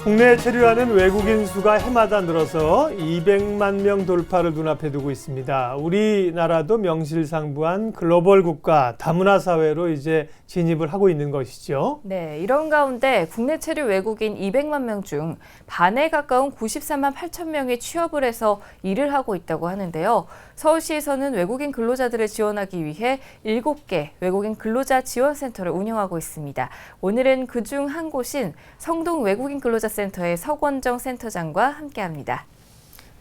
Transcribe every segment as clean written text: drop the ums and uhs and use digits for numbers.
국내에 체류하는 외국인 수가 해마다 늘어서 200만 명 돌파를 눈앞에 두고 있습니다. 우리나라도 명실상부한 글로벌 국가, 다문화 사회로 이제 진입을 하고 있는 것이죠. 네, 이런 가운데 국내 체류 외국인 200만 명 중 반에 가까운 94만 8천 명이 취업을 해서 일을 하고 있다고 하는데요. 서울시에서는 외국인 근로자들을 지원하기 위해 7개 외국인 근로자 지원센터를 운영하고 있습니다. 오늘은 그중 한 곳인 성동 외국인 근로자센터의 서권정 센터장과 함께합니다.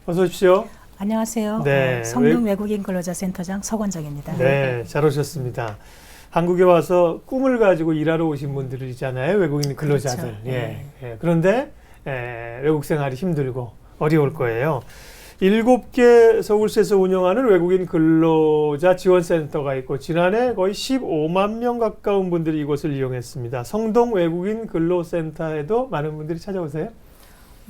어서 오십시오. 안녕하세요. 네, 성동 외국인 근로자센터장 서권정입니다. 네, 잘 오셨습니다. 한국에 와서 꿈을 가지고 일하러 오신 분들이잖아요. 외국인 근로자들. 그렇죠. 예. 그런데 외국 생활이 힘들고 어려울 거예요. 7개 서울시에서 운영하는 외국인 근로자 지원센터가 있고 지난해 거의 15만 명 가까운 분들이 이곳을 이용했습니다. 성동 외국인 근로센터에도 많은 분들이 찾아오세요?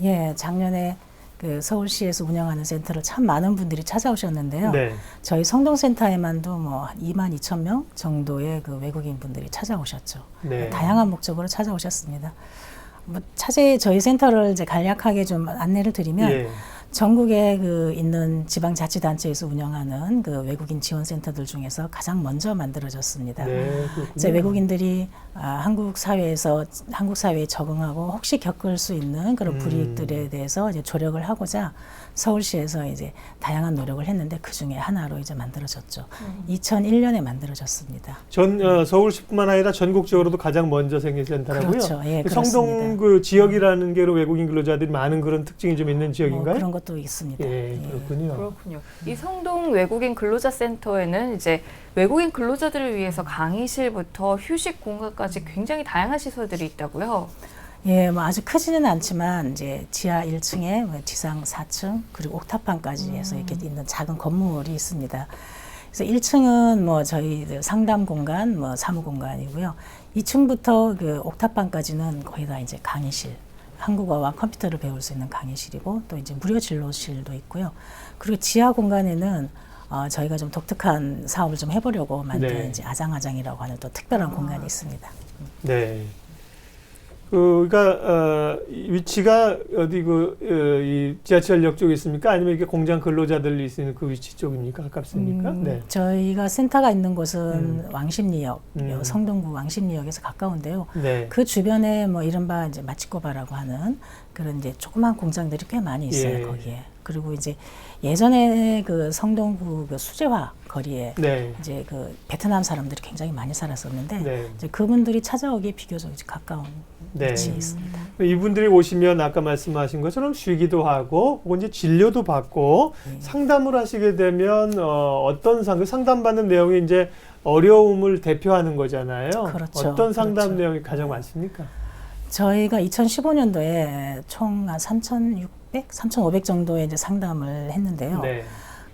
예, 작년에 그 서울시에서 운영하는 센터를 참 많은 분들이 찾아오셨는데요. 네. 저희 성동센터에만도 뭐 2만 2천 명 정도의 그 외국인 분들이 찾아오셨죠. 네. 다양한 목적으로 찾아오셨습니다. 뭐 저희 센터를 이제 간략하게 좀 안내를 드리면 예. 전국에 그 있는 지방자치단체에서 운영하는 그 외국인 지원센터들 중에서 가장 먼저 만들어졌습니다. 네, 이제 외국인들이 한국 사회에 적응하고 혹시 겪을 수 있는 그런 불이익들에 대해서 이제 조력을 하고자 서울시에서 이제 다양한 노력을 했는데 그 중에 하나로 이제 만들어졌죠. 2001년에 만들어졌습니다. 서울시뿐만 아니라 전국적으로도 가장 먼저 생긴 센터라고요. 그렇죠. 예, 성동 그렇습니다. 그 지역이라는 게로 외국인 근로자들이 많은 그런 특징이 좀 있는 지역인가요? 그런 것도 있습니다. 예, 그렇군요. 그렇군요. 이 성동 외국인 근로자센터에는 이제 외국인 근로자들을 위해서 강의실부터 휴식 공간까지 굉장히 다양한 시설들이 있다고요. 예, 뭐 아주 크지는 않지만 이제 지하 1층에 지상 4층 그리고 옥탑방까지 해서 이렇게 있는 작은 건물이 있습니다. 그래서 1층은 뭐 저희 상담 공간, 뭐 사무 공간이고요. 2층부터 그 옥탑방까지는 거의 다 이제 강의실, 한국어와 컴퓨터를 배울 수 있는 강의실이고 또 이제 무료 진로실도 있고요. 그리고 지하 공간에는 저희가 좀 독특한 사업을 좀 해보려고 만든 네. 이제 아장아장이라고 하는 또 특별한 공간이 있습니다. 네. 그러니까 위치가 어디 이 지하철역 쪽에 있습니까? 아니면 이렇게 공장 근로자들이 있는 그 위치 쪽입니까? 가깝습니까? 네. 저희가 센터가 있는 곳은 왕십리역, 성동구 왕십리역에서 가까운데요. 네. 그 주변에 뭐 이른바 이제 마치코바라고 하는 그런 이제 조그만 공장들이 꽤 많이 있어요. 예. 거기에. 그리고 이제 예전에 그 성동구 그 수제화 거리에 네. 이제 그 베트남 사람들이 굉장히 많이 살았었는데 네. 이제 그분들이 찾아오기에 비교적 이제 가까운 네. 위치에 있습니다. 이분들이 오시면 아까 말씀하신 것처럼 쉬기도 하고 혹은 이제 진료도 받고 상담을 하시게 되면 어떤 상담받는 내용이 이제 어려움을 대표하는 거잖아요. 그렇죠. 어떤 상담 그렇죠. 내용이 가장 많습니까? 저희가 2015년도에 총 한 3,600, 3,500 정도의 이제 상담을 했는데요. 네.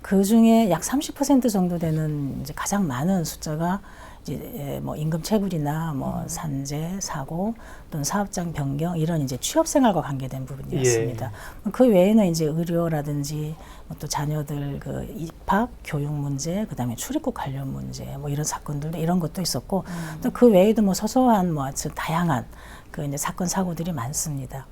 그 중에 약 30% 정도 되는 이제 가장 많은 숫자가 이제 뭐 임금 체불이나 뭐 산재, 사고 또는 사업장 변경 이런 이제 취업 생활과 관계된 부분이었습니다. 그 외에는 이제 의료라든지 또 자녀들 그 입학, 교육 문제, 그다음에 출입국 관련 문제 뭐 이런 사건들도 이런 것도 있었고 또 그 외에도 뭐 소소한 뭐 아주 다양한 그 이제 사건 사고들이 많습니다.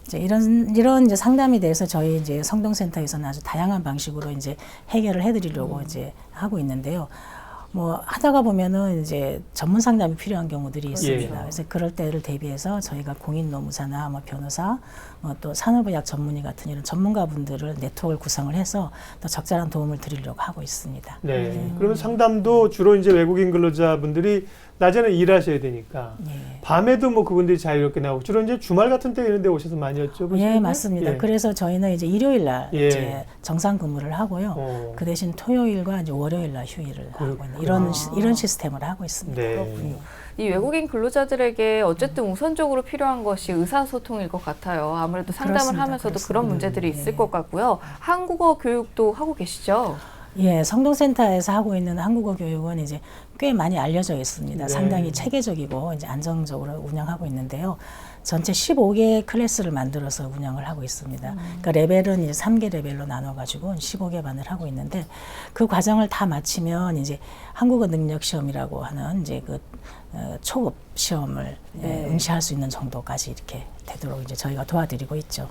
이제 이런 이제 상담에 대해서 저희 이제 성동센터에서는 아주 다양한 방식으로 이제 해결을 해드리려고 이제 하고 있는데요. 뭐 하다가 보면은 이제 전문 상담이 필요한 경우들이 있습니다. 예. 그래서 그럴 때를 대비해서 저희가 공인노무사나 뭐 변호사, 또 산업의학 전문의 같은 이런 전문가분들을 네트워크를 구성을 해서 더 적절한 도움을 드리려고 하고 있습니다. 네. 그러면 상담도 주로 이제 외국인 근로자분들이 낮에는 일하셔야 되니까 예. 밤에도 뭐 그분들이 자유롭게 나오고 주로 이제 주말 같은 때 이런 데 오셔서 많이 여쭤보시나요? 예, 맞습니다. 그래서 저희는 이제 일요일 날 예. 이제 정상 근무를 하고요. 그 대신 토요일과 이제 월요일 날 휴일을 하고 있는 이런 시스템을 하고 있습니다. 네. 그렇군요. 이 외국인 근로자들에게 어쨌든 우선적으로 필요한 것이 의사소통일 것 같아요. 아무래도 상담을 그렇습니다. 하면서도 그렇습니다. 그런 문제들이 있을 것 같고요. 한국어 교육도 하고 계시죠? 예, 성동센터에서 하고 있는 한국어 교육은 이제 꽤 많이 알려져 있습니다. 네. 상당히 체계적이고 이제 안정적으로 운영하고 있는데요. 전체 15개 클래스를 만들어서 운영을 하고 있습니다. 그러니까 레벨은 이제 3개 레벨로 나눠가지고 15개 반을 하고 있는데 그 과정을 다 마치면 이제 한국어 능력 시험이라고 하는 이제 그 초급 시험을 응시할 수 있는 정도까지 이렇게 되도록 이제 저희가 도와드리고 있죠.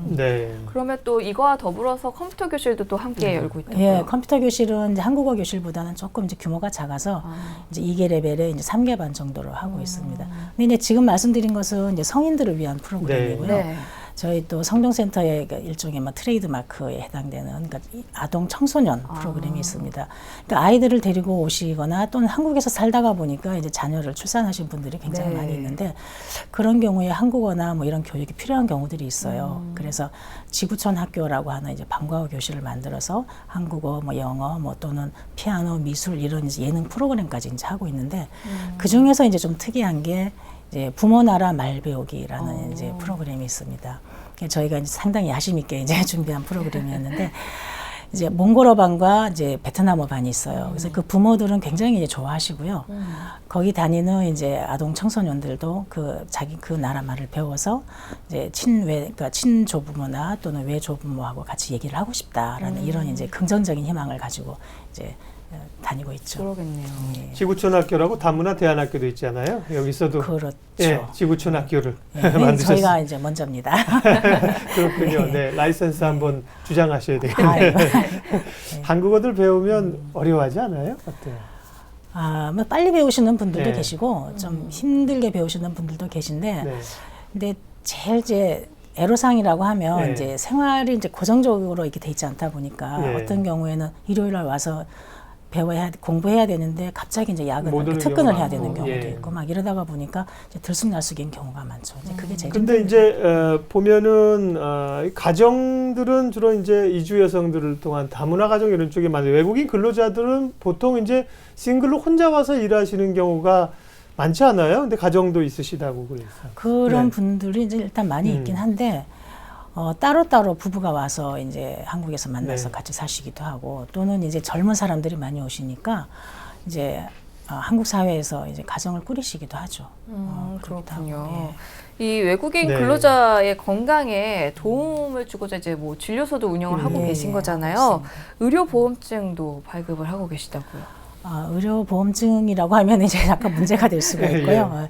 네. 그러면 또 이거와 더불어서 컴퓨터 교실도 또 함께 열고 있다고요? 예, 컴퓨터 교실은 이제 한국어 교실보다는 조금 이제 규모가 작아서 이제 2개 레벨에 이제 3개 반 정도로 하고 있습니다. 근데 이제 지금 말씀드린 것은 이제 성인들을 위한 프로그램이고요. 네. 저희 또 성동센터의 일종의 뭐 트레이드 마크에 해당되는 그러니까 아동 청소년 프로그램이 있습니다. 그러니까 아이들을 데리고 오시거나 또는 한국에서 살다가 보니까 이제 자녀를 출산하신 분들이 굉장히 네. 많이 있는데 그런 경우에 한국어나 뭐 이런 교육이 필요한 경우들이 있어요. 그래서 지구촌 학교라고 하는 이제 방과후 교실을 만들어서 한국어, 뭐 영어, 뭐 또는 피아노, 미술 이런 이제 예능 프로그램까지 이제 하고 있는데 그 중에서 이제 좀 특이한 게 이제 부모 나라 말 배우기라는 이제 프로그램이 있습니다. 저희가 이제 상당히 야심 있게 이제 준비한 프로그램이었는데 이제 몽골어 반과 이제 베트남어 반이 있어요. 그래서 그 부모들은 굉장히 이제 좋아하시고요. 거기 다니는 이제 아동 청소년들도 그 자기 그 나라 말을 배워서 이제 그러니까 친조부모나 또는 외조부모하고 같이 얘기를 하고 싶다라는 이런 이제 긍정적인 희망을 가지고 이제 다니고 있죠. 그러겠네요. 예. 지구촌 학교라고 다문화 대안학교도 있잖아요. 여기서도 그렇죠. 예, 지구촌 학교를 예, 만드셨어요. 저희가 이제 먼저입니다. 그렇군요. 네, 라이선스 한번 주장하셔야 되겠네요. 한국어들 배우면 어려워하지 않아요? 어때요? 뭐 빨리 배우시는 분들도 네. 계시고 좀 힘들게 배우시는 분들도 계신데, 네. 근데 제일 이제 애로사항이라고 하면 네. 이제 생활이 이제 고정적으로 이렇게 돼 있지 않다 보니까 네. 어떤 경우에는 일요일 날 와서 공부해야 되는데 갑자기 이제 야근 못 오는 특근을 경우가 해야 되는 많고, 경우도 예. 있고 막 이러다가 보니까 이제 들쑥날쑥인 경우가 많죠. 이제 그게 제일 근데 이제 보면은 가정들은 주로 이제 이주 여성들을 통한 다문화 가정 이런 쪽에 많아요. 외국인 근로자들은 보통 이제 싱글로 혼자 와서 일하시는 경우가 많지 않아요? 근데 가정도 있으시다고 그래서. 그런 네. 분들이 이제 일단 많이 있긴 한데 따로따로 부부가 와서 이제 한국에서 만나서 네. 같이 사시기도 하고 또는 이제 젊은 사람들이 많이 오시니까 이제 한국 사회에서 이제 가정을 꾸리시기도 하죠. 그러기도 하고, 그렇군요. 예. 이 외국인 네. 근로자의 건강에 도움을 주고자 이제 뭐 진료소도 운영을 하고 예, 계신 예, 거잖아요. 맞습니다. 의료보험증도 발급을 하고 계시다고요. 의료보험증이라고 하면 이제 약간 문제가 될 수가 예, 있고요. 예.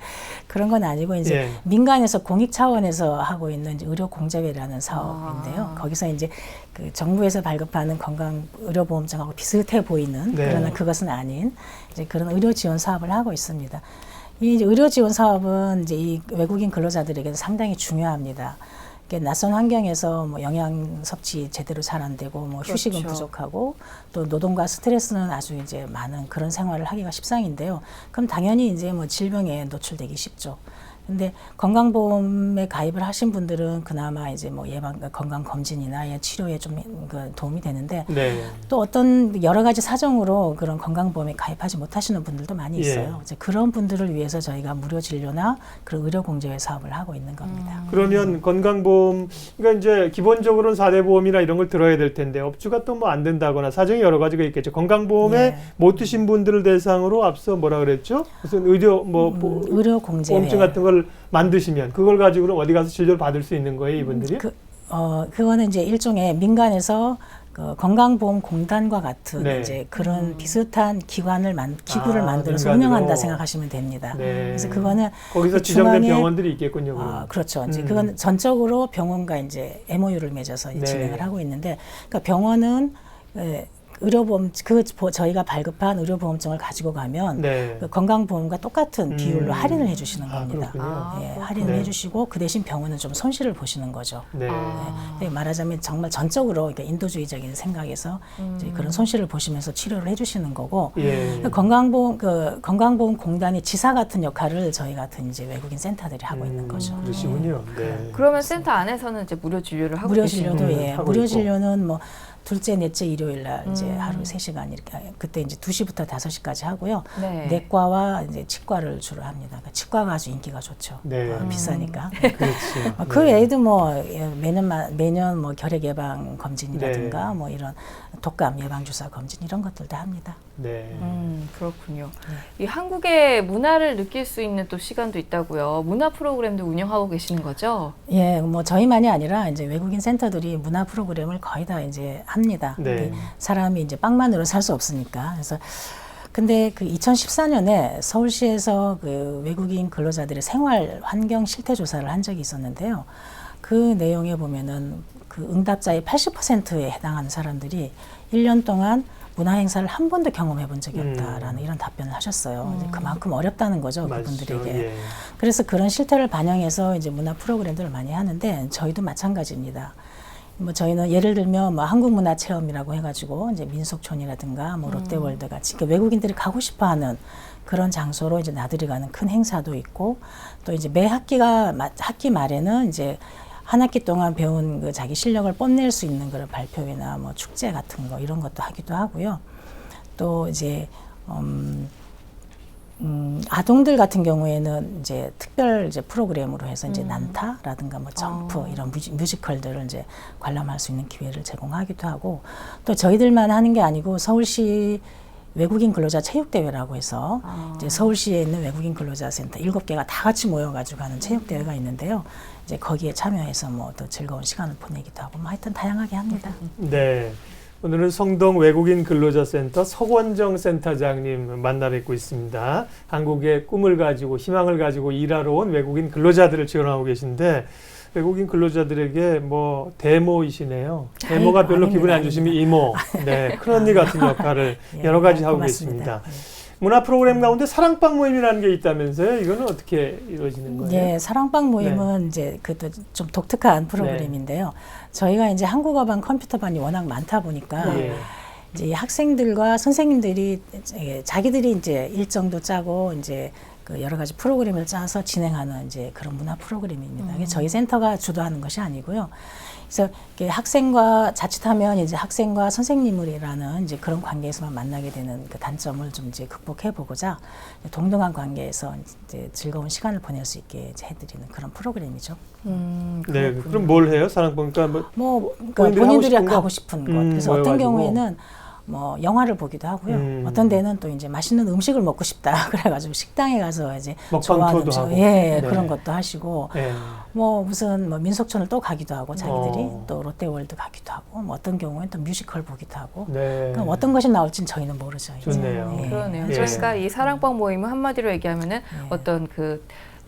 그런 건 아니고 이제 예. 민간에서 공익 차원에서 하고 있는 이제 의료공제회라는 사업인데요. 거기서 이제 그 정부에서 발급하는 건강 의료보험증하고 비슷해 보이는 네. 그러나 그것은 아닌 이제 그런 의료 지원 사업을 하고 있습니다. 이 이제 의료 지원 사업은 이제 이 외국인 근로자들에게도 상당히 중요합니다. 이게 낯선 환경에서 뭐 영양 섭취 제대로 잘 안 되고 뭐 휴식은 그렇죠. 부족하고 또 노동과 스트레스는 아주 이제 많은 그런 생활을 하기가 십상인데요. 그럼 당연히 이제 뭐 질병에 노출되기 쉽죠. 근데 건강보험에 가입을 하신 분들은 그나마 이제 뭐 건강 검진이나 치료에 좀 그 도움이 되는데 네. 또 어떤 여러 가지 사정으로 그런 건강보험에 가입하지 못하시는 분들도 많이 있어요. 이제 그런 분들을 위해서 저희가 무료 진료나 그런 의료공제회 사업을 하고 있는 겁니다. 그러면 건강보험, 그러니까 이제 기본적으로는 4대 보험이나 이런 걸 들어야 될 텐데 업주가 또 뭐 안 된다거나 사정이 여러 가지가 있겠죠. 건강보험에 네. 못 드신 분들을 대상으로 앞서 뭐라 그랬죠? 무슨 의료 의료공제회. 보험증 같은 걸 만드시면 그걸 가지고 그럼 어디 가서 진료를 받을 수 있는 거예요, 이분들이? 그거는 이제 일종의 민간에서 그 건강보험공단과 같은 네. 이제 그런 비슷한 기구를 만들어서 민간으로. 운영한다 생각하시면 됩니다. 네. 그래서 그거는 거기서 그 지정된 중앙에 병원들이 있겠군요. 그럼. 그렇죠. 이제 그건 전적으로 병원과 이제 MOU를 맺어서 네. 진행을 하고 있는데, 그러니까 병원은 의료보험 저희가 발급한 의료보험증을 가지고 가면 네. 그 건강보험과 똑같은 비율로 할인을 해주시는 겁니다. 그렇군요. 할인을 네. 해주시고 그 대신 병원은 좀 손실을 보시는 거죠. 네. 네, 말하자면 정말 전적으로 그러니까 인도주의적인 생각에서 이제 그런 손실을 보시면서 치료를 해주시는 거고, 예. 건강보험공단이 지사 같은 역할을 저희 같은 이제 외국인 센터들이 하고 있는 거죠. 그러시군요. 네. 그러면 센터 안에서는 이제 무료 진료를 하고 무료 계시는 진료도 거예요? 하고 무료 있고. 진료는 뭐 둘째, 넷째 일요일 날 이제 하루 3시간 이렇게 그때 이제 2시부터 5시까지 하고요. 네. 내과와 이제 치과를 주로 합니다. 그러니까 치과가 아주 인기가 좋죠. 네. 비싸니까. 그렇죠. 그 외에도 뭐 매년 뭐 결핵 예방 검진이라든가 네. 뭐 이런 독감 예방 주사 검진 이런 것들도 합니다. 네. 그렇군요. 이 한국의 문화를 느낄 수 있는 또 시간도 있다고요. 문화 프로그램도 운영하고 계시는 거죠? 예, 뭐 저희만이 아니라 이제 외국인 센터들이 문화 프로그램을 거의 다 이제 합니다. 네. 근데 사람이 이제 빵만으로 살 수 없으니까. 그래서 근데 그 2014년에 서울시에서 그 외국인 근로자들의 생활 환경 실태 조사를 한 적이 있었는데요. 그 내용에 보면은 그 응답자의 80%에 해당하는 사람들이 1년 동안 문화 행사를 한 번도 경험해 본 적이 없다라는 이런 답변을 하셨어요. 이제 그만큼 어렵다는 거죠, 맞죠. 그분들에게. 예. 그래서 그런 실태를 반영해서 이제 문화 프로그램들을 많이 하는데 저희도 마찬가지입니다. 뭐 저희는 예를 들면 뭐 한국문화 체험이라고 해가지고 이제 민속촌이라든가 뭐 롯데월드 같이 그 외국인들이 가고 싶어하는 그런 장소로 이제 나들이 가는 큰 행사도 있고 또 이제 매 학기 말에는 이제 한 학기 동안 배운 그 자기 실력을 뽐낼 수 있는 그런 발표회나 뭐 축제 같은 거 이런 것도 하기도 하고요. 또 이제 아동들 같은 경우에는 이제 특별 이제 프로그램으로 해서 이제 난타라든가 뭐 점프 이런 뮤지컬들을 이제 관람할 수 있는 기회를 제공하기도 하고 또 저희들만 하는 게 아니고 서울시 외국인 근로자 체육대회라고 해서 이제 서울시에 있는 외국인 근로자 센터 7개가 다 같이 모여가지고 하는 체육대회가 있는데요. 이제 거기에 참여해서 뭐 또 즐거운 시간을 보내기도 하고 뭐 하여튼 다양하게 합니다. 네. 오늘은 성동 외국인 근로자 센터 서권정 센터장님 만나 뵙고 있습니다. 한국의 꿈을 가지고 희망을 가지고 일하러 온 외국인 근로자들을 지원하고 계신데 외국인 근로자들에게 뭐 대모이시네요. 대모가 아이고, 별로 아닙니다, 기분이 안 좋으면 이모, 네, 큰언니 같은 역할을 여러 가지 하고 고맙습니다. 계십니다. 문화 프로그램 가운데 사랑방 모임이라는 게 있다면서요? 이거는 어떻게 이루어지는 거예요? 예, 사랑방 모임은 이제 그것도 좀 독특한 프로그램인데요. 저희가 이제 한국어반 컴퓨터반이 워낙 많다 보니까 예. 이제 학생들과 선생님들이 자기들이 이제 일정도 짜고 이제 그 여러 가지 프로그램을 짜서 진행하는 이제 그런 문화 프로그램입니다. 이게 저희 센터가 주도하는 것이 아니고요. 그래서 이렇게 학생과 자칫하면 이제 학생과 선생님이라는 이제 그런 관계에서만 만나게 되는 그 단점을 좀 이제 극복해 보고자 동등한 관계에서 이제 즐거운 시간을 보낼 수 있게 이제 해드리는 그런 프로그램이죠. 네, 그럼 뭘 해요? 사랑방 그러니까 그러니까 본인들이 하고 가고 싶은 것. 그래서 어떤 모여가지고. 경우에는 뭐 영화를 보기도 하고요. 어떤 데는 또 이제 맛있는 음식을 먹고 싶다 그래가지고 식당에 가서 이제 먹방 좋아하는 투어도 하고. 예, 네. 그런 것도 하시고 네. 뭐 무슨 뭐 민속촌을 또 가기도 하고 자기들이 어. 또 롯데월드 가기도 하고 뭐 어떤 경우에는 또 뮤지컬 보기도 하고 네. 그러니까 어떤 것이 나올지는 저희는 모르죠. 이제. 좋네요. 예. 그러네요. 예. 저희가 이 사랑방 모임은 한마디로 얘기하면은 어떤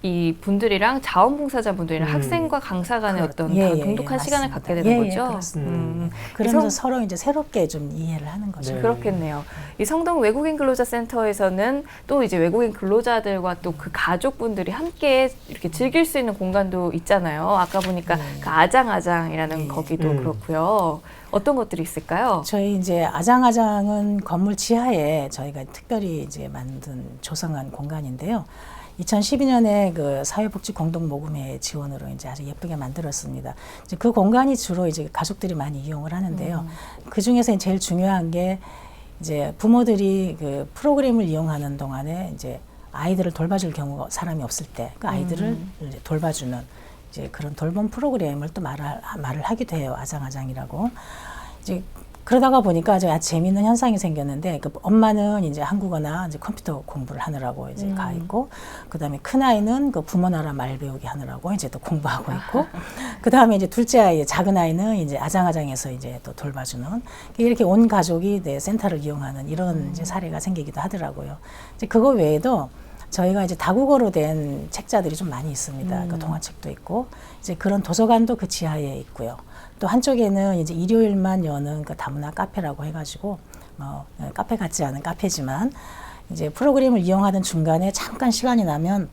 이 분들이랑 자원봉사자분들이랑 학생과 강사 간의 어떤 그런 동독한 시간을 갖게 되는 거죠. 그렇습니다. 그러면서 서로 이제 새롭게 좀 이해를 하는 거죠. 네. 그렇겠네요. 이 성동 외국인 근로자 센터에서는 또 이제 외국인 근로자들과 또 그 가족분들이 함께 이렇게 즐길 수 있는 공간도 있잖아요. 아까 보니까 그 아장아장이라는 거기도 그렇고요. 어떤 것들이 있을까요? 저희 이제 아장아장은 건물 지하에 저희가 특별히 이제 만든 조성한 공간인데요. 2012년에 그 사회복지 공동모금회 지원으로 이제 아주 예쁘게 만들었습니다. 이제 그 공간이 주로 이제 가족들이 많이 이용을 하는데요. 그 중에서 제일 중요한 게 이제 부모들이 그 프로그램을 이용하는 동안에 이제 아이들을 돌봐줄 경우가 사람이 없을 때 그 아이들을 이제 돌봐주는 이제 그런 돌봄 프로그램을 또 말을 하기도 해요. 아장아장이라고. 이제 그러다가 보니까 아주 재미있는 현상이 생겼는데 그 엄마는 이제 한국어나 이제 컴퓨터 공부를 하느라고 이제 가 있고 그다음에 큰 아이는 그 부모 나라 말 배우기 하느라고 이제 또 공부하고 있고 그다음에 이제 둘째 아이 작은 아이는 이제 아장아장해서 이제 또 돌봐주는 이렇게 온 가족이 내 센터를 이용하는 이런 이제 사례가 생기기도 하더라고요. 이제 그거 외에도 저희가 이제 다국어로 된 책자들이 좀 많이 있습니다. 그 동화책도 있고 이제 그런 도서관도 그 지하에 있고요. 또 한쪽에는 이제 일요일만 여는 그 다문화 카페라고 해가지고 카페 같지 않은 카페지만 이제 프로그램을 이용하던 중간에 잠깐 시간이 나면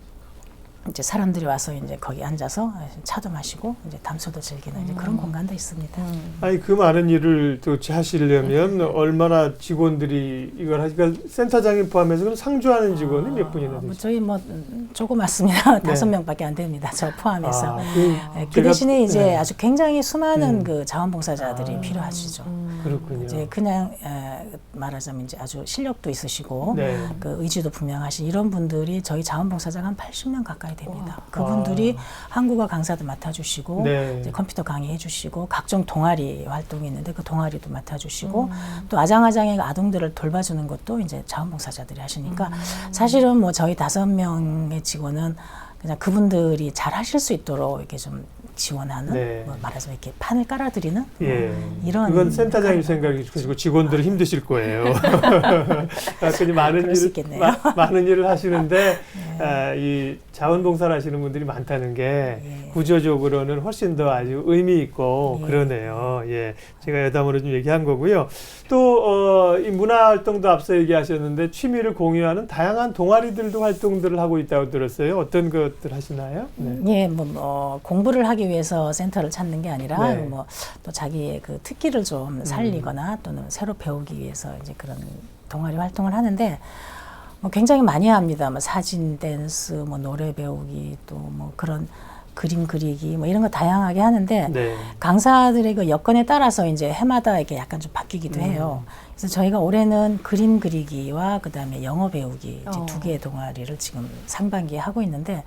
이제 사람들이 와서 이제 거기 앉아서 차도 마시고 이제 담소도 즐기는 이제 그런 공간도 있습니다. 아니 그 많은 일을 도대체 하시려면 얼마나 직원들이 이걸 하니까 센터장님 포함해서 그럼 상주하는 직원이 몇 분이나 되죠? 저희 뭐 조그맣습니다. 네. 5명밖에 안 됩니다. 저 포함해서. 그 제가- 대신에 이제 네. 아주 굉장히 수많은 그 자원봉사자들이 필요하시죠. 그렇군요. 이제 그냥 말하자면 이제 아주 실력도 있으시고 네. 그 의지도 분명하신 이런 분들이 저희 자원봉사자가 한 80명 가까이 됩니다. 그분들이 한국어 강사도 맡아주시고 네. 이제 컴퓨터 강의해주시고 각종 동아리 활동이 있는데 그 동아리도 맡아주시고 또 아장아장의 아동들을 돌봐주는 것도 이제 자원봉사자들이 하시니까 사실은 뭐 저희 5명의 직원은 그냥 그분들이 잘 하실 수 있도록 이렇게 좀 지원하는 네. 뭐 말하자면 이렇게 판을 깔아드리는 예. 이런 이건 센터장님 생각이 주시고 직원들은 힘드실 거예요. 그래서 많은 그럴 수 일, 있겠네요. 많은 일을 하시는데 이 자원봉사를 하시는 분들이 많다는 게 구조적으로는 훨씬 더 아주 의미 있고 그러네요. 예, 제가 여담으로 좀 얘기한 거고요. 또 이 문화 활동도 앞서 얘기하셨는데 취미를 공유하는 다양한 동아리들도 활동들을 하고 있다고 들었어요. 어떤 것들 하시나요? 네. 예, 뭐 공부를 하기 위해서 센터를 찾는 게 아니라 네. 뭐 또 자기의 그 특기를 좀 살리거나 또는 새로 배우기 위해서 이제 그런 동아리 활동을 하는데 뭐 굉장히 많이 합니다. 뭐 사진, 댄스, 뭐 노래 배우기 또 뭐 그런 그림 그리기 뭐 이런 거 다양하게 하는데 네. 강사들의 그 여건에 따라서 이제 해마다 이렇게 약간 좀 바뀌기도 해요. 그래서 저희가 올해는 그림 그리기와 그다음에 영어 배우기 이제 두 개의 동아리를 지금 상반기에 하고 있는데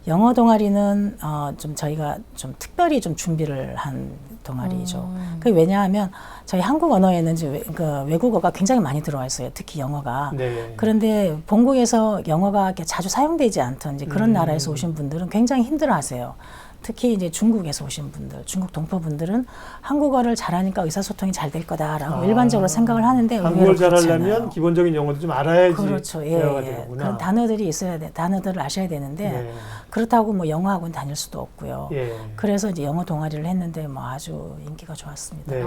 영어 동아리는 좀 저희가 좀 특별히 좀 준비를 한 동아리죠. 그게 왜냐하면 저희 한국 언어에는 이제 그 외국어가 굉장히 많이 들어와 있어요. 특히 영어가. 네. 그런데 본국에서 영어가 이렇게 자주 사용되지 않던 이제 그런 나라에서 오신 분들은 굉장히 힘들어하세요. 특히 이제 중국에서 오신 분들, 중국 동포 분들은 한국어를 잘하니까 의사소통이 잘 될 거다라고 일반적으로 생각을 하는데 한국어를 의외로 그렇지 잘하려면 않아요. 기본적인 영어도 좀 알아야지 그렇죠. 대화가 예. 되는구나. 그런 단어들이 있어야 돼. 단어들을 아셔야 되는데 네. 그렇다고 뭐 영어 학원 다닐 수도 없고요. 예. 그래서 이제 영어 동아리를 했는데 뭐 아주 인기가 좋았습니다. 네.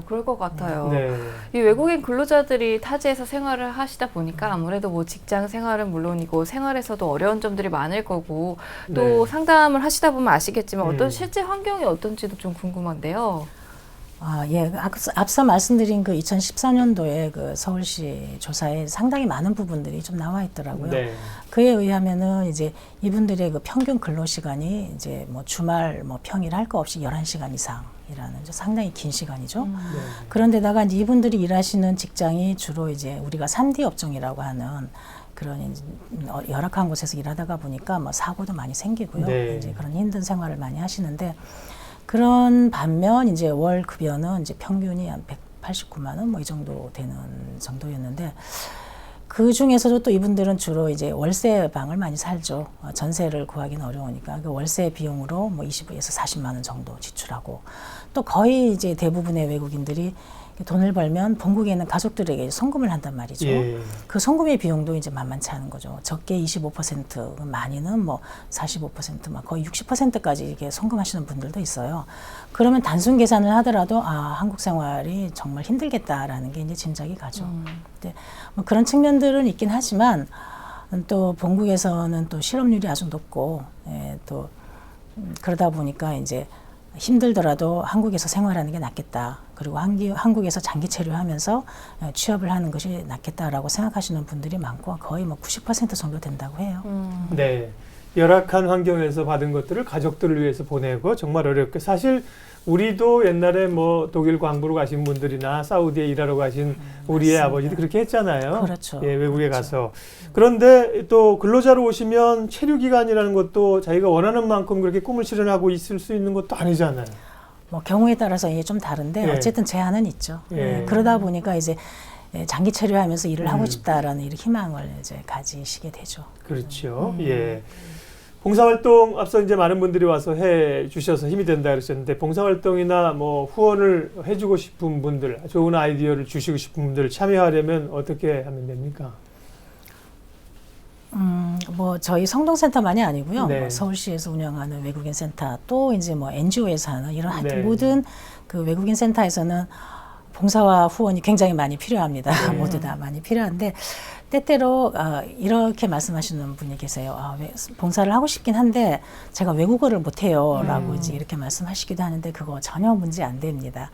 그럴 것 같아요. 네. 이 외국인 근로자들이 타지에서 생활을 하시다 보니까 아무래도 뭐 직장 생활은 물론이고 생활에서도 어려운 점들이 많을 거고 또 네. 상담을 하시다 보면 아시겠지만 어떤 실제 환경이 어떤지도 좀 궁금한데요. 예. 앞서 말씀드린 그 2014년도에 그 서울시 조사에 상당히 많은 부분들이 좀 나와 있더라고요. 네. 그에 의하면은 이제 이분들의 그 평균 근로 시간이 이제 뭐 주말 뭐 평일 할 거 없이 11시간 이상이라는 상당히 긴 시간이죠. 네. 그런데다가 이제 이분들이 일하시는 직장이 주로 이제 우리가 3D 업종이라고 하는 그런 이제 열악한 곳에서 일하다가 보니까 뭐 사고도 많이 생기고요. 네. 이제 그런 힘든 생활을 많이 하시는데 그런 반면 이제 월 급여는 이제 평균이 한 189만 원 뭐 이 정도 되는 정도였는데 그 중에서도 또 이분들은 주로 이제 월세 방을 많이 살죠. 전세를 구하기는 어려우니까 그 월세 비용으로 뭐 20에서 40만 원 정도 지출하고 또 거의 이제 대부분의 외국인들이 돈을 벌면 본국에 있는 가족들에게 송금을 한단 말이죠. 예. 그 송금의 비용도 이제 만만치 않은 거죠. 적게 25%, 많이는 뭐 45%, 막 거의 60%까지 이게 송금하시는 분들도 있어요. 그러면 단순 계산을 하더라도 한국 생활이 정말 힘들겠다라는 게 이제 짐작이 가죠. 근데 뭐 그런 측면들은 있긴 하지만 또 본국에서는 또 실업률이 아주 높고 또 그러다 보니까 이제 힘들더라도 한국에서 생활하는 게 낫겠다. 그리고 한국에서 장기 체류하면서 취업을 하는 것이 낫겠다라고 생각하시는 분들이 많고 거의 뭐 90% 정도 된다고 해요. 네. 열악한 환경에서 받은 것들을 가족들을 위해서 보내고 정말 어렵게 사실 우리도 옛날에 뭐 독일 광부로 가신 분들이나 사우디에 일하러 가신 우리의 맞습니다. 아버지도 그렇게 했잖아요. 그렇죠. 예, 외국에 그렇죠. 가서. 그런데 또 근로자로 오시면 체류 기간이라는 것도 자기가 원하는 만큼 그렇게 꿈을 실현하고 있을 수 있는 것도 아니잖아요. 뭐 경우에 따라서 이게 좀 다른데 예. 어쨌든 제한은 있죠. 예. 그러다 보니까 이제 장기 체류하면서 일을 하고 싶다라는 이런 희망을 이제 가지시게 되죠. 그렇죠. 예. 봉사활동 앞서 이제 많은 분들이 와서 해 주셔서 힘이 된다 그러셨는데 봉사활동이나 뭐 후원을 해주고 싶은 분들, 좋은 아이디어를 주시고 싶은 분들 참여하려면 어떻게 하면 됩니까? 뭐 저희 성동센터만이 아니고요. 네. 뭐 서울시에서 운영하는 외국인 센터 또 이제 뭐 NGO에서 하는 이런 하여튼 네. 모든 그 외국인 센터에서는 봉사와 후원이 굉장히 많이 필요합니다. 모두 다 많이 필요한데 때때로 이렇게 말씀하시는 분이 계세요. 왜 봉사를 하고 싶긴 한데 제가 외국어를 못해요 라고 이제 이렇게 말씀하시기도 하는데 그거 전혀 문제 안 됩니다.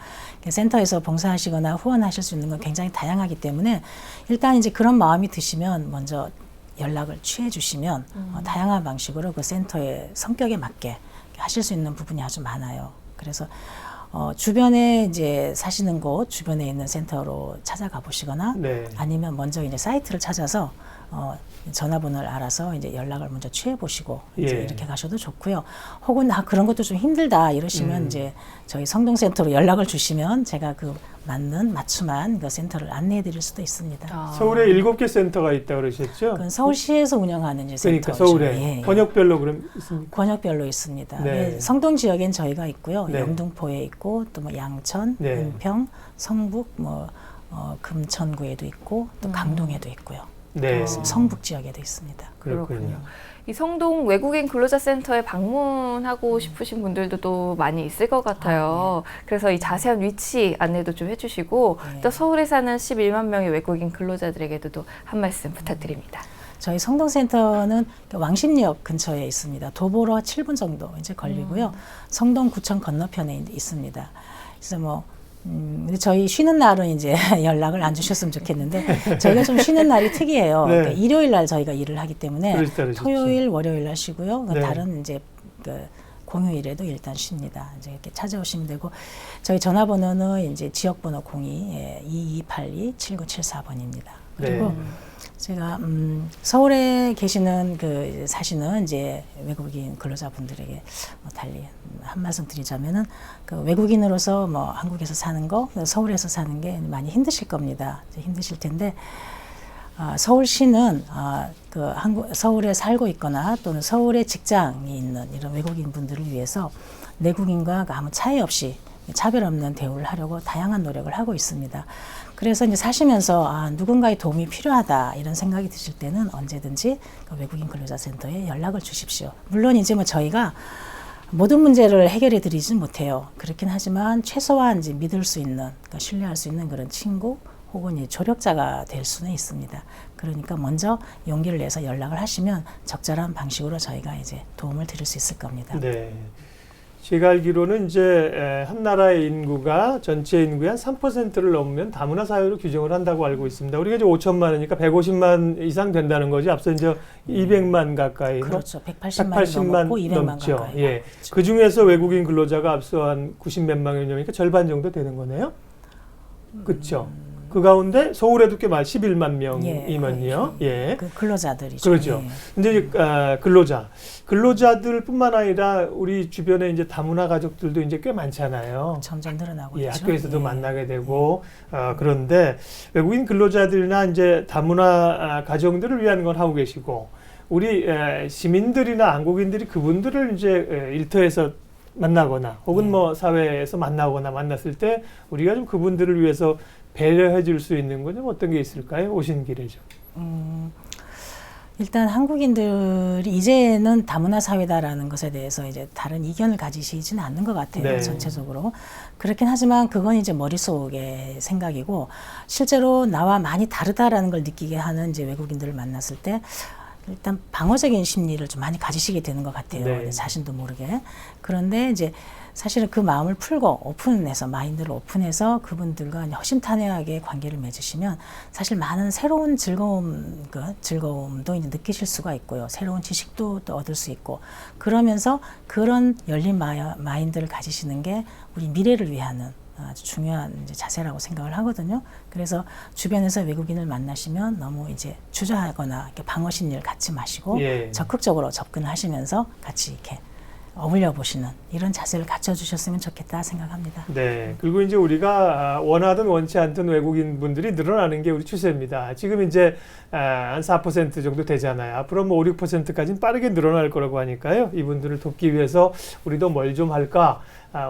센터에서 봉사하시거나 후원하실 수 있는 건 굉장히 다양하기 때문에 일단 이제 그런 마음이 드시면 먼저 연락을 취해 주시면 다양한 방식으로 그 센터의 성격에 맞게 하실 수 있는 부분이 아주 많아요. 그래서 주변에 이제 사시는 곳 주변에 있는 센터로 찾아가 보시거나 네. 아니면 먼저 이제 사이트를 찾아서 전화번호를 알아서 이제 연락을 먼저 취해 보시고 이제 예. 이렇게 가셔도 좋고요. 혹은 그런 것도 좀 힘들다 이러시면 이제 저희 성동센터로 연락을 주시면 제가 그 맞춤한 그 센터를 안내해 드릴 수도 있습니다. 서울에 7개 센터가 있다고 그러셨죠? 그건 서울시에서 운영하는 이제 그러니까 센터죠. 서울에 번역별로 그럼 있습니까? 권역별로 있습니다. 네. 성동 지역엔 저희가 있고요. 네. 영등포에 있고 또 뭐 양천, 네. 은평, 성북, 금천구에도 있고 또 강동에도 있고요. 네. 성북 지역에도 있습니다. 그렇군요. 이 성동 외국인 근로자 센터에 방문하고 싶으신 분들도 또 많이 있을 것 같아요. 그래서 이 자세한 위치 안내도 좀 해주시고 또 서울에 사는 11만 명의 외국인 근로자들에게도 또 한 말씀 부탁드립니다. 저희 성동센터는 왕십리역 근처에 있습니다. 도보로 7분 정도 이제 걸리고요. 성동구청 건너편에 있습니다. 그래서 근데 저희 쉬는 날은 이제 연락을 안 주셨으면 좋겠는데 저희가 좀 쉬는 날이 특이해요. 네. 그러니까 일요일 날 저희가 일을 하기 때문에 그러시죠. 토요일, 월요일 날 쉬고요. 네. 다른 이제 공휴일에도 일단 쉽니다. 이제 이렇게 찾아오시면 되고 저희 전화번호는 이제 지역번호 02-2282-7974번입니다. 그리고 제가 서울에 계시는 사시는 이제 외국인 근로자분들에게 달리 한 말씀 드리자면은 그 외국인으로서 한국에서 사는 거, 서울에서 사는 게 많이 힘드실 겁니다. 힘드실 텐데 서울시는 서울에 살고 있거나 또는 서울에 직장이 있는 이런 외국인 분들을 위해서 내국인과 아무 차이 없이 차별 없는 대우를 하려고 다양한 노력을 하고 있습니다. 그래서 이제 사시면서 누군가의 도움이 필요하다 이런 생각이 드실 때는 언제든지 외국인 근로자센터에 연락을 주십시오. 물론 이제 저희가 모든 문제를 해결해 드리진 못해요. 그렇긴 하지만 최소한 이제 믿을 수 있는, 신뢰할 수 있는 그런 친구 혹은 조력자가 될 수는 있습니다. 그러니까 먼저 용기를 내서 연락을 하시면 적절한 방식으로 저희가 이제 도움을 드릴 수 있을 겁니다. 네. 제가 알기로는 이제 한 나라의 인구가 전체 인구의 한 3%를 넘으면 다문화 사회로 규정을 한다고 알고 있습니다. 우리가 이제 5천만이니까 150만 이상 된다는 거지. 앞서 이제 200만 가까이. 그렇죠. 180만이 넘었고 200만 넘죠. 가까이. 예. 그 중에서 외국인 근로자가 앞서 한 90몇만 명이니까 절반 정도 되는 거네요. 그렇죠. 그 가운데 서울에도 꽤 많이 11만 명이면요. 예. 그 근로자들이죠. 그렇죠. 예. 근데 근로자들뿐만 아니라 우리 주변에 이제 다문화 가족들도 이제 꽤 많잖아요. 점점 늘어나고 예, 있죠. 학교에서도 만나게 되고 그런데 외국인 근로자들이나 이제 다문화 가정들을 위한 건 하고 계시고 우리 시민들이나 한국인들이 그분들을 이제 일터에서 만나거나 혹은 사회에서 만났을 때 우리가 좀 그분들을 위해서 배려해 줄 수 있는 건 좀 어떤 게 있을까요? 오신 길에 좀. 일단 한국인들이 이제는 다문화 사회다라는 것에 대해서 이제 다른 이견을 가지시지는 않는 것 같아요. 네. 전체적으로. 그렇긴 하지만 그건 이제 머릿속의 생각이고 실제로 나와 많이 다르다라는 걸 느끼게 하는 이제 외국인들을 만났을 때 일단 방어적인 심리를 좀 많이 가지시게 되는 것 같아요. 네. 자신도 모르게. 그런데 이제 사실은 그 마음을 풀고 오픈해서 마인드를 오픈해서 그분들과 허심탄회하게 관계를 맺으시면 사실 많은 새로운 즐거움도 이제 느끼실 수가 있고요. 새로운 지식도 또 얻을 수 있고 그러면서 그런 열린 마인드를 가지시는 게 우리 미래를 위하는 아주 중요한 이제 자세라고 생각을 하거든요. 그래서 주변에서 외국인을 만나시면 너무 이제 주저하거나 이렇게 방어 심리를 갖지 마시고 적극적으로 접근하시면서 같이 이렇게 어울려 보시는 이런 자세를 갖춰주셨으면 좋겠다 생각합니다. 네. 그리고 이제 우리가 원하든 원치 않든 외국인 분들이 늘어나는 게 우리 추세입니다. 지금 이제 한 4% 정도 되잖아요. 앞으로 5, 6%까지는 빠르게 늘어날 거라고 하니까요. 이분들을 돕기 위해서 우리도 뭘 좀 할까?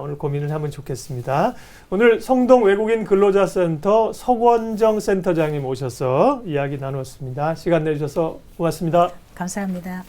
오늘 고민을 하면 좋겠습니다. 오늘 성동 외국인 근로자센터 석원정 센터장님 오셔서 이야기 나누었습니다. 시간 내주셔서 고맙습니다. 감사합니다.